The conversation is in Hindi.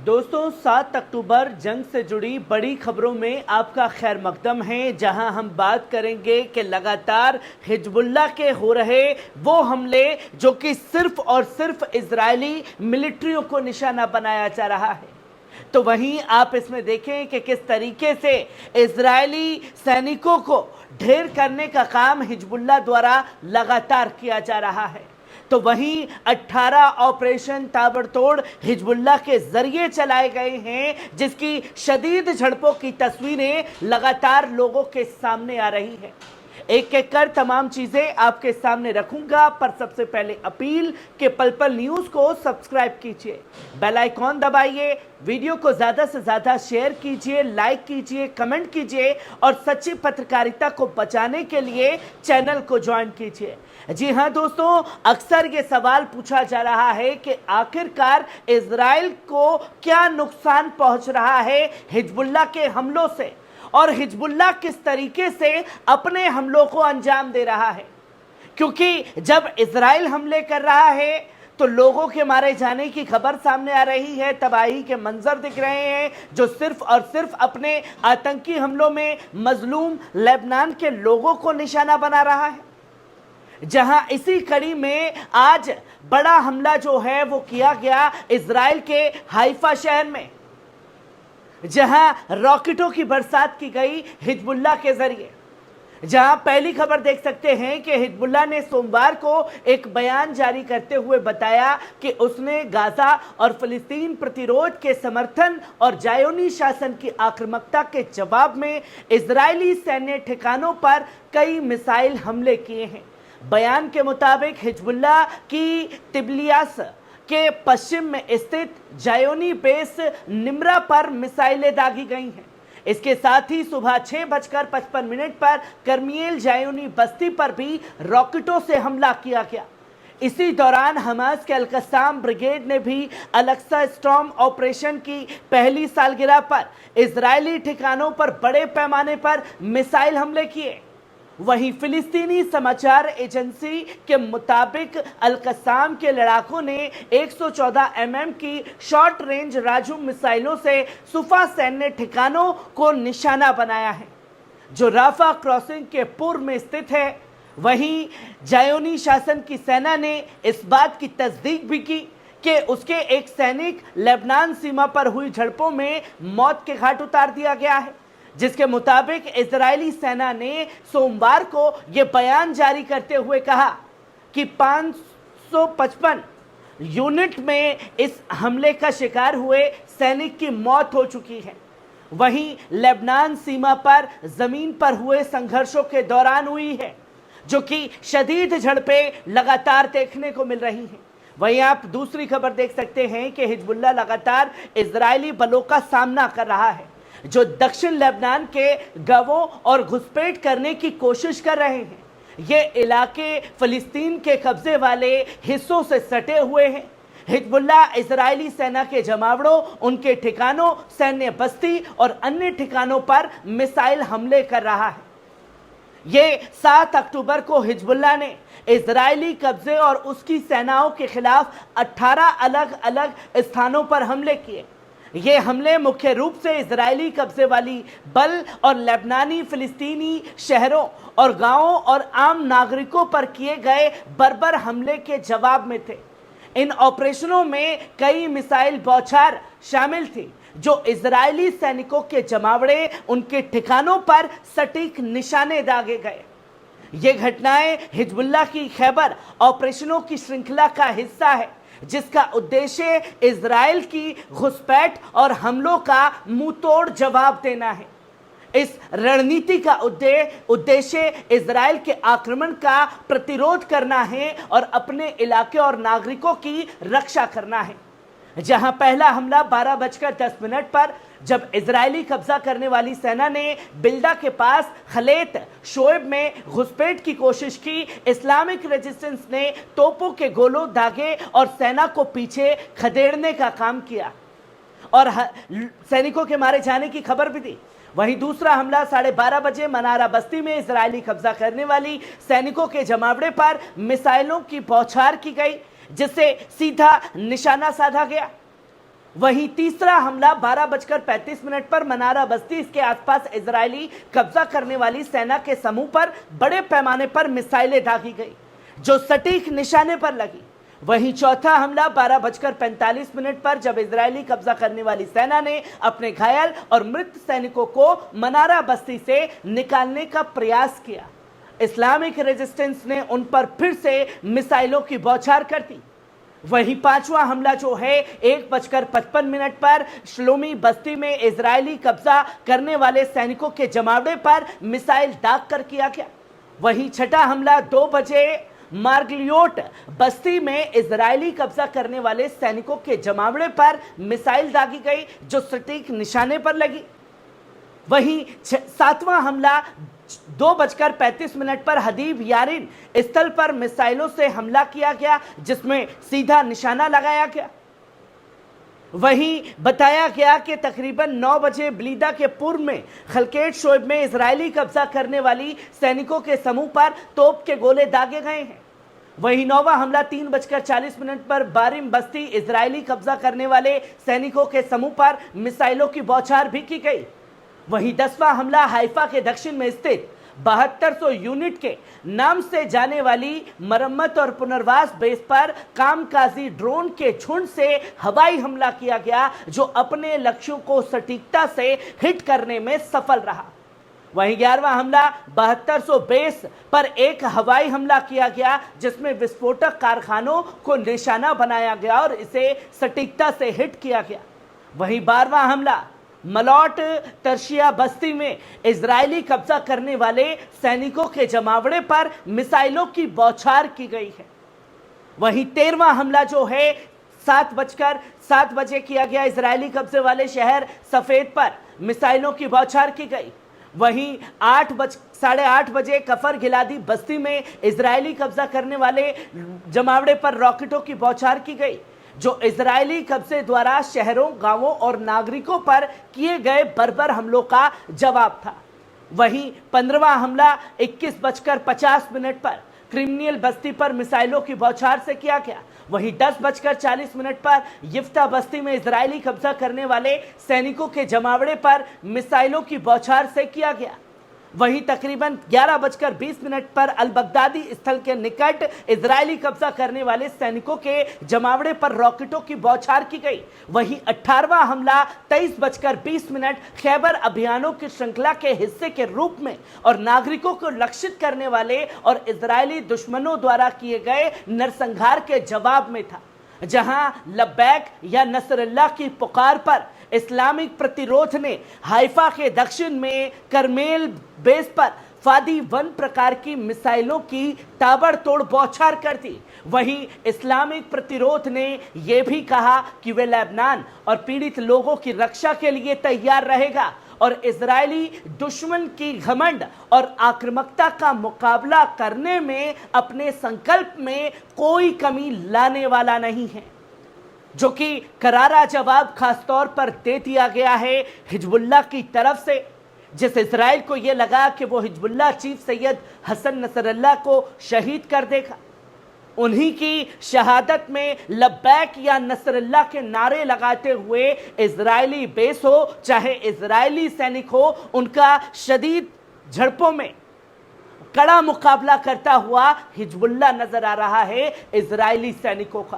दोस्तों 7 अक्टूबर जंग से जुड़ी बड़ी खबरों में आपका खैर मकदम है, जहां हम बात करेंगे कि लगातार हिजबुल्लाह के हो रहे वो हमले जो कि सिर्फ और सिर्फ इजरायली मिलिट्रियों को निशाना बनाया जा रहा है। तो वहीं आप इसमें देखें कि किस तरीके से इजरायली सैनिकों को ढेर करने का काम हिजबुल्लाह द्वारा लगातार किया जा रहा है। तो वहीं 18 ऑपरेशन ताबड़तोड़ हिजबुल्लाह के जरिए चलाए गए हैं, जिसकी शदीद झड़पों की तस्वीरें लगातार लोगों के सामने आ रही है। एक एक कर तमाम चीजें आपके सामने रखूंगा, पर सबसे पहले अपील कि पल पल न्यूज को सब्सक्राइब कीजिए, बेल आइकॉन दबाइए, वीडियो को ज्यादा से ज्यादा शेयर कीजिए, लाइक कीजिए, कमेंट कीजिए और सच्ची पत्रकारिता को बचाने के लिए चैनल को ज्वाइन कीजिए। जी हां दोस्तों, अक्सर ये सवाल पूछा जा रहा है कि आखिरकार इजराइल को क्या नुकसान पहुंच रहा है हिजबुल्लाह के हमलों से, और हिजबुल्लाह किस तरीके से अपने हमलों को अंजाम दे रहा है। क्योंकि जब इजराइल हमले कर रहा है तो लोगों के मारे जाने की खबर सामने आ रही है, तबाही के मंजर दिख रहे हैं, जो सिर्फ और सिर्फ अपने आतंकी हमलों में मजलूम लेबनान के लोगों को निशाना बना रहा है। जहां इसी कड़ी में आज बड़ा हमला जो है वो किया गया इजराइल के हाइफा शहर में, जहां रॉकेटों की बरसात की गई हिजबुल्लाह के जरिए। जहां पहली खबर देख सकते हैं कि हिजबुल्लाह ने सोमवार को एक बयान जारी करते हुए बताया कि उसने गाजा और फिलिस्तीन प्रतिरोध के समर्थन और जायोनी शासन की आक्रामकता के जवाब में इजरायली सैन्य ठिकानों पर कई मिसाइल हमले किए हैं। बयान के मुताबिक हिजबुल्लाह की तिबलियास के पश्चिम में स्थित जायोनी बेस निम्रा पर मिसाइलें दागी गई हैं। इसके साथ ही सुबह 6:55 पर कर्मियल जायोनी बस्ती पर भी रॉकेटों से हमला किया गया। इसी दौरान हमास के अल-कस्साम ब्रिगेड ने भी अल-अक्सा स्टॉर्म ऑपरेशन की पहली सालगिरह पर इजरायली ठिकानों पर बड़े पैमाने पर मिसाइल हमले किए। वहीं फिलिस्तीनी समाचार एजेंसी के मुताबिक अल-कस्साम के लड़ाकों ने 114 mm की शॉर्ट रेंज राजू मिसाइलों से सुफा सैन्य ठिकानों को निशाना बनाया है, जो राफा क्रॉसिंग के पूर्व में स्थित है। वहीं जायोनी शासन की सेना ने इस बात की तस्दीक भी की कि उसके एक सैनिक लेबनान सीमा पर हुई झड़पों में मौत के घाट उतार दिया गया है, जिसके मुताबिक इजरायली सेना ने सोमवार को यह बयान जारी करते हुए कहा कि 555 यूनिट में इस हमले का शिकार हुए सैनिक की मौत हो चुकी है। वहीं लेबनान सीमा पर जमीन पर हुए संघर्षों के दौरान हुई है, जो कि शदीद झड़पें लगातार देखने को मिल रही हैं। वहीं आप दूसरी खबर देख सकते हैं कि हिजबुल्लाह लगातार इजरायली बलों का सामना कर रहा है, जो दक्षिण लेबनान के गांवों और घुसपैठ करने की कोशिश कर रहे हैं। ये इलाके फिलिस्तीन के कब्जे वाले हिस्सों से सटे हुए हैं। हिजबुल्लाह इजरायली सेना के जमावड़ों, उनके ठिकानों, सैन्य बस्ती और अन्य ठिकानों पर मिसाइल हमले कर रहा है। ये 7 अक्टूबर को हिजबुल्लाह ने इजरायली कब्जे और उसकी सेनाओं के खिलाफ 18 अलग अलग स्थानों पर हमले किए। ये हमले मुख्य रूप से इजरायली कब्जे वाली बल और लेबनानी फिलिस्तीनी शहरों और गांवों और आम नागरिकों पर किए गए बर्बर हमले के जवाब में थे। इन ऑपरेशनों में कई मिसाइल बौछार शामिल थी, जो इजरायली सैनिकों के जमावड़े, उनके ठिकानों पर सटीक निशाने दागे गए। ये घटनाएं हिजबुल्लाह की खैबर ऑपरेशनों की श्रृंखला का हिस्सा है, जिसका उद्देश्य इजराइल की घुसपैठ और हमलों का मुंहतोड़ जवाब देना है। इस रणनीति का उद्देश्य इजराइल के आक्रमण का प्रतिरोध करना है और अपने इलाके और नागरिकों की रक्षा करना है। जहां पहला हमला 12:10 पर, जब इजरायली कब्जा करने वाली सेना ने बिल्डा के पास खलेत शोएब में घुसपैठ की कोशिश की, इस्लामिक रेजिस्टेंस ने तोपों के गोलों दागे और सेना को पीछे खदेड़ने का काम किया और सैनिकों के मारे जाने की खबर भी दी। वहीं दूसरा हमला 12:30 बजे मनारा बस्ती में इजरायली कब्जा करने वाली सैनिकों के जमावड़े पर मिसाइलों की बौछार की गई, जिससे सीधा निशाना साधा गया। वहीं तीसरा हमला 12:35 पर मनारा बस्ती के आसपास इजरायली कब्जा करने वाली सेना के समूह पर बड़े पैमाने पर मिसाइलें दागी गई जो सटीक निशाने पर लगी। वहीं चौथा हमला 12:45 पर जब इजरायली कब्जा करने वाली सेना ने अपने घायल और मृत सैनिकों को मनारा बस्ती से निकालने का प्रयास किया, इस्लामिक रेजिस्टेंस ने उन पर फिर से मिसाइलों की बौछार कर दी। वहीं पांचवा हमला जो है 1:55 पर श्लोमी बस्ती में इजरायली कब्जा करने वाले सैनिकों के जमावड़े पर मिसाइल दाग कर किया गया। वहीं छठा हमला 2 बजे मार्गलियोट बस्ती में इजरायली कब्जा करने वाले सैनिकों के जमावड़े पर मिसाइल दागी गई जो सटीक निशाने पर लगी। वहीं सातवां हमला 2:35 पर हदीब यारिन स्थल पर मिसाइलों से हमला किया गया जिसमें सीधा निशाना लगाया गया। वहीं बताया गया कि तकरीबन 9 बजे ब्लीदा के पूर्व में खलकेट शोएब में इजरायली कब्जा करने वाली सैनिकों के समूह पर तोप के गोले दागे गए हैं। वहीं 9वां हमला 3:40 पर बारिम बस्ती इजरायली कब्जा करने वाले सैनिकों के समूह पर मिसाइलों की बौछार भी की गई। वहीं 10वां हमला हाइफा के दक्षिण में स्थित 7200 यूनिट के नाम से जाने वाली मरम्मत और पुनर्वास बेस पर कामकाजी ड्रोन के झुंड से हवाई हमला किया गया जो अपने लक्ष्यों को सटीकता से हिट करने में सफल रहा। वहीं 11वां हमला 7200 बेस पर एक हवाई हमला किया गया जिसमें विस्फोटक कारखानों को निशाना बनाया गया और इसे सटीकता से हिट किया गया। वहीं 12वां हमला मलौट तरशिया बस्ती में इजरायली कब्जा करने वाले सैनिकों के जमावड़े पर मिसाइलों की बौछार की गई है। वहीं 13वां हमला जो है 7:07 बजे किया गया इजरायली कब्जे वाले शहर सफेद पर मिसाइलों की बौछार की गई। वहीं 8:30 बजे कफर गिलादी बस्ती में इजरायली कब्जा करने वाले जमावड़े पर रॉकेटों की बौछार की गई जो इजरायली कब्जे द्वारा शहरों, गांवों और नागरिकों पर किए गए बर्बर हमलों का जवाब था। वहीं 15वां हमला 21:50 पर क्रिमिनल बस्ती पर मिसाइलों की बौछार से किया गया। वहीं 10:40 पर यिफ्ता बस्ती में इजरायली कब्जा करने वाले सैनिकों के जमावड़े पर मिसाइलों की बौछार से किया गया। वहीं तकरीबन 11:20 पर अल बगदादी स्थल के निकट इजरायली कब्जा करने वाले सैनिकों के जमावड़े पर रॉकेटों की बौछार की गई। वहीं 18वां हमला 23:20 खैबर अभियानों की श्रृंखला के हिस्से के रूप में और नागरिकों को लक्षित करने वाले और इजरायली दुश्मनों द्वारा किए गए नरसंहार के जवाब में था, जहां लब्बैक या नसरल्लाह की पुकार पर इस्लामिक प्रतिरोध ने हाइफा के दक्षिण में करमेल बेस पर फादी 1 प्रकार की मिसाइलों की ताबड़तोड़ बौछार कर दी। वहीं इस्लामिक प्रतिरोध ने यह भी कहा कि वे लेबनान और पीड़ित लोगों की रक्षा के लिए तैयार रहेगा और इजरायली दुश्मन की घमंड और आक्रामकता का मुकाबला करने में अपने संकल्प में कोई कमी लाने वाला नहीं है, जो कि करारा जवाब खासतौर पर दे दिया गया है हिजबुल्लाह की तरफ से, जिस इजराइल को यह लगा कि वो Hezbollah chief Syed Hassan Nasrallah को शहीद कर देगा। उन्हीं की शहादत में लब्बैक या नसरल्लाह के नारे लगाते हुए इजरायली बेस हो चाहे इजरायली सैनिक हो, उनका शदीद झड़पों में कड़ा मुकाबला करता हुआ हिजबुल्लाह नजर आ रहा है इजरायली सैनिकों का।